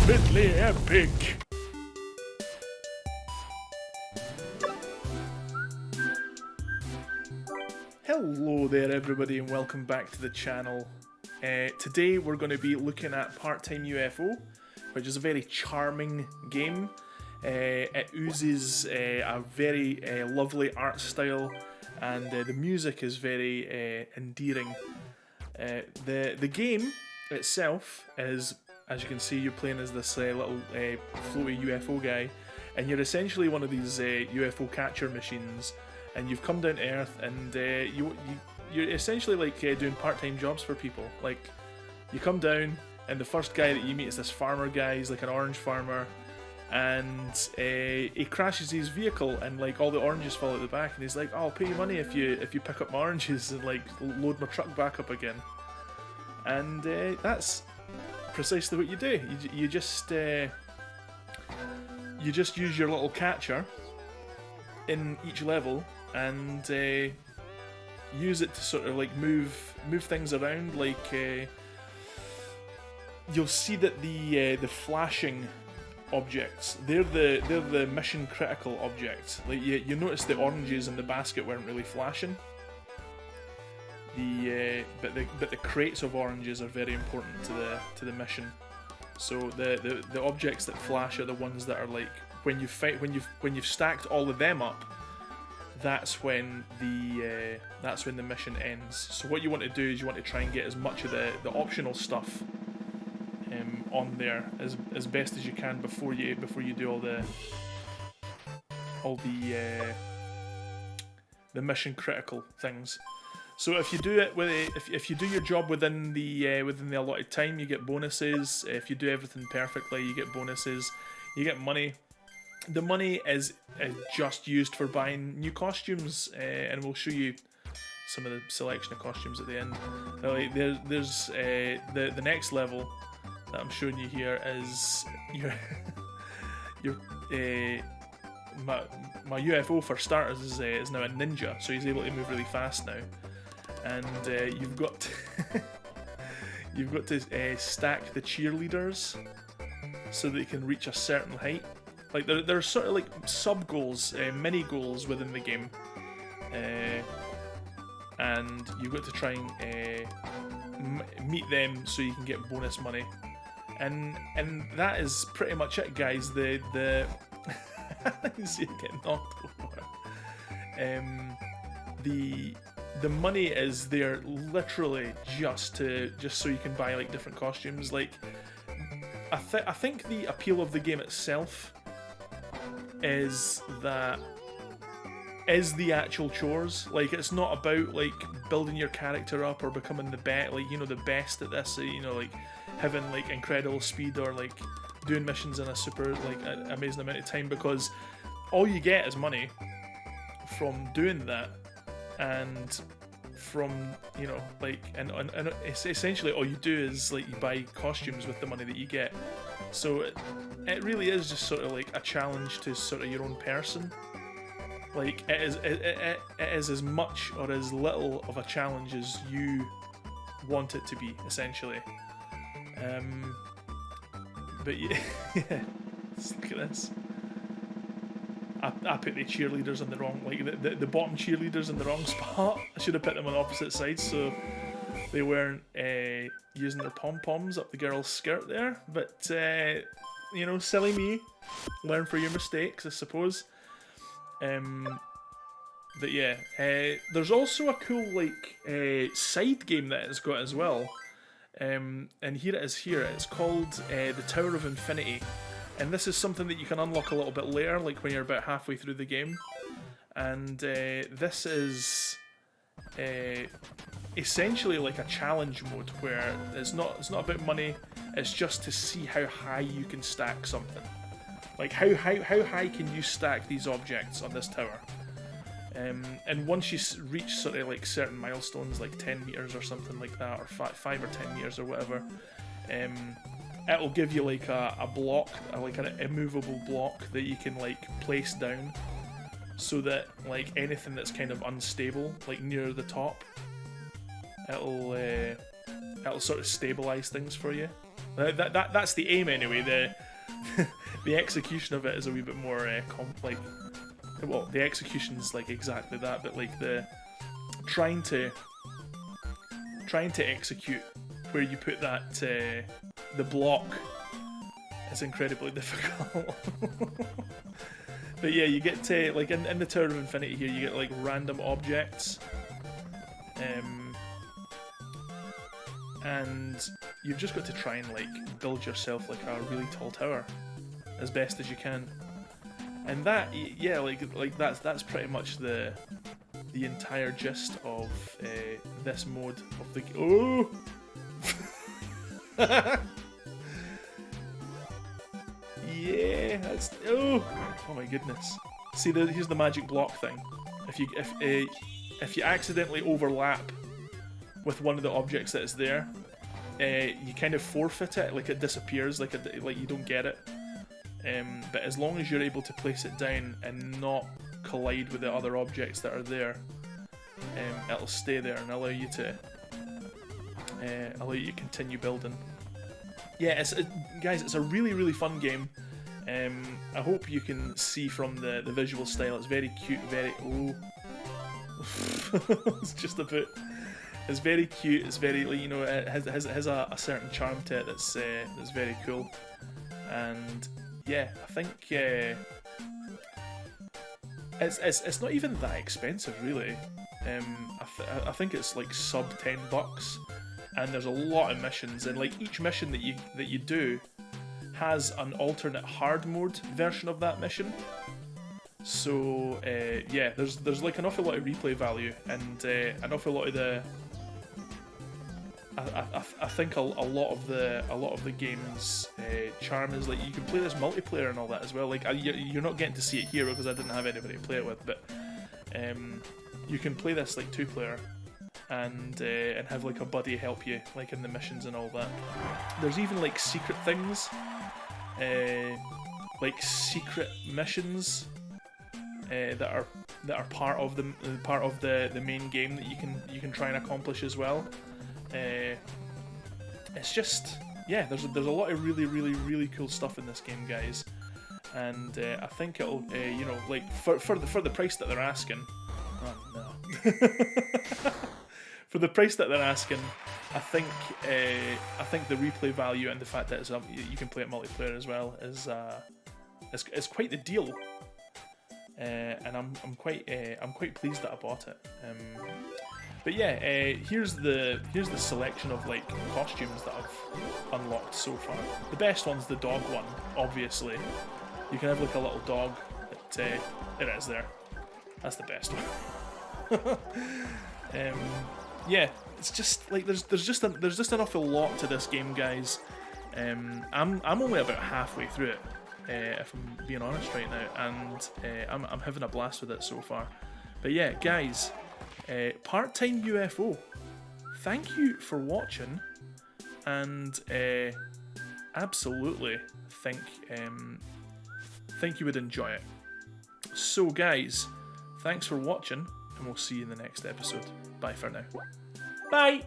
StupidlyEPIC. Hello there everybody and welcome back to the channel. Today we're going to be looking at Part-Time UFO, which is a very charming game. It oozes a very lovely art style, and the music is very endearing. The game itself is, as you can see, you're playing as this little floaty UFO guy, and you're essentially one of these UFO catcher machines, and you've come down to Earth, and you're essentially like doing part-time jobs for people. Like, you come down, and the first guy that you meet is this farmer guy. He's like an orange farmer, and he crashes his vehicle, and like all the oranges fall out the back, and he's like, "Oh, I'll pay you money if you pick up my oranges and like load my truck back up again." And that's precisely what you do. You just use your little catcher in each level and use it to sort of like move things around. Like you'll see that the flashing objects, they're the mission critical objects. Like you notice the oranges in the basket weren't really flashing. But the crates of oranges are very important to the mission. So the objects that flash are the ones that are like when you've stacked all of them up. That's when the mission ends. So what you want to do is you want to try and get as much of the optional stuff on there as best as you can before you do all the mission critical things. So if you do it if you do your job within the allotted time, you get bonuses. If you do everything perfectly, you get bonuses. You get money. The money is just used for buying new costumes, and we'll show you some of the selection of costumes at the end. Like there's the next level that I'm showing you here is my UFO for starters is now a ninja, so he's able to move really fast now. And you've got to stack the cheerleaders so that they can reach a certain height. Like there are sort of like sub goals, mini goals within the game, and you've got to try and meet them so you can get bonus money. And that is pretty much it, guys. The you see it getting knocked over. The money is there literally just so you can buy like different costumes. Like I think the appeal of the game itself is the actual chores. Like, it's not about like building your character up or becoming the best at this, like having like incredible speed or like doing missions in a super like amazing amount of time, because all you get is money from doing that. And from and essentially all you do is like you buy costumes with the money that you get. So it really is just sort of like a challenge to sort of your own person. Like it is as much or as little of a challenge as you want it to be, essentially. But yeah, let's look at this. I put the cheerleaders in the wrong, like the bottom cheerleaders in the wrong spot. I should have put them on opposite sides so they weren't using their pom-poms up the girl's skirt there. But silly me. Learn from your mistakes, I suppose. But yeah, there's also a cool like side game that it's got as well. And here it is. Here it's called the Tower of Infinity. And this is something that you can unlock a little bit later, like when you're about halfway through the game. And this is essentially like a challenge mode where it's not about money. It's just to see how high you can stack something. Like how high can you stack these objects on this tower? And once you reach sort of like certain milestones, like 10 meters or something like that, or 5 or 10 meters or whatever, it'll give you like a block, like an immovable block that you can like place down, so that like anything that's kind of unstable, like near the top, it'll sort of stabilize things for you. That's the aim anyway. The the execution of it is a wee bit more complex. Well, the execution's like exactly that, but like the trying to execute where you put that the block is incredibly difficult. But yeah, you get to like in the Tower of Infinity here, you get like random objects, and you've just got to try and like build yourself like a really tall tower as best as you can. And that, yeah, like that's pretty much the entire gist of this mode of the. Oh. Yeah, that's oh my goodness. See, here's the magic block thing. If you accidentally overlap with one of the objects that is there, you kind of forfeit it. Like it disappears. Like you don't get it. But as long as you're able to place it down and not collide with the other objects that are there, it'll stay there and allow you to continue building. Yeah, guys, it's a really fun game. I hope you can see from the visual style. It's very cute, very it's just a bit. It's very cute. It's very, you know, it has a certain charm to it that's very cool. And yeah, I think it's not even that expensive really. I think it's like sub $10, and there's a lot of missions, and like each mission that you do has an alternate hard mode version of that mission. So yeah, there's like an awful lot of replay value, and an awful lot of the. I think a lot of the game's charm is like you can play this multiplayer and all that as well. Like you're not getting to see it here because I didn't have anybody to play it with, but you can play this like 2-player and have like a buddy help you like in the missions and all that. There's even like secret things, like secret missions that are part of the main game that you can try and accomplish as well. It's just, yeah, there's a lot of really cool stuff in this game, guys, and I think it'll you know, like for the price that they're asking. Oh no. For the price that they're asking, I think the replay value and the fact that you can play it multiplayer as well is quite the deal. And I'm quite pleased that I bought it. But yeah, here's the selection of like costumes that I've unlocked so far. The best one's the dog one, obviously. You can have like a little dog. It is there. That's the best one. Yeah, it's just like there's just an awful lot to this game, guys. I'm only about halfway through it, if I'm being honest right now, and I'm having a blast with it so far. But yeah, guys. Part-time UFO, thank you for watching, and absolutely think you would enjoy it. So guys, thanks for watching, and we'll see you in the next episode. Bye for now. Bye!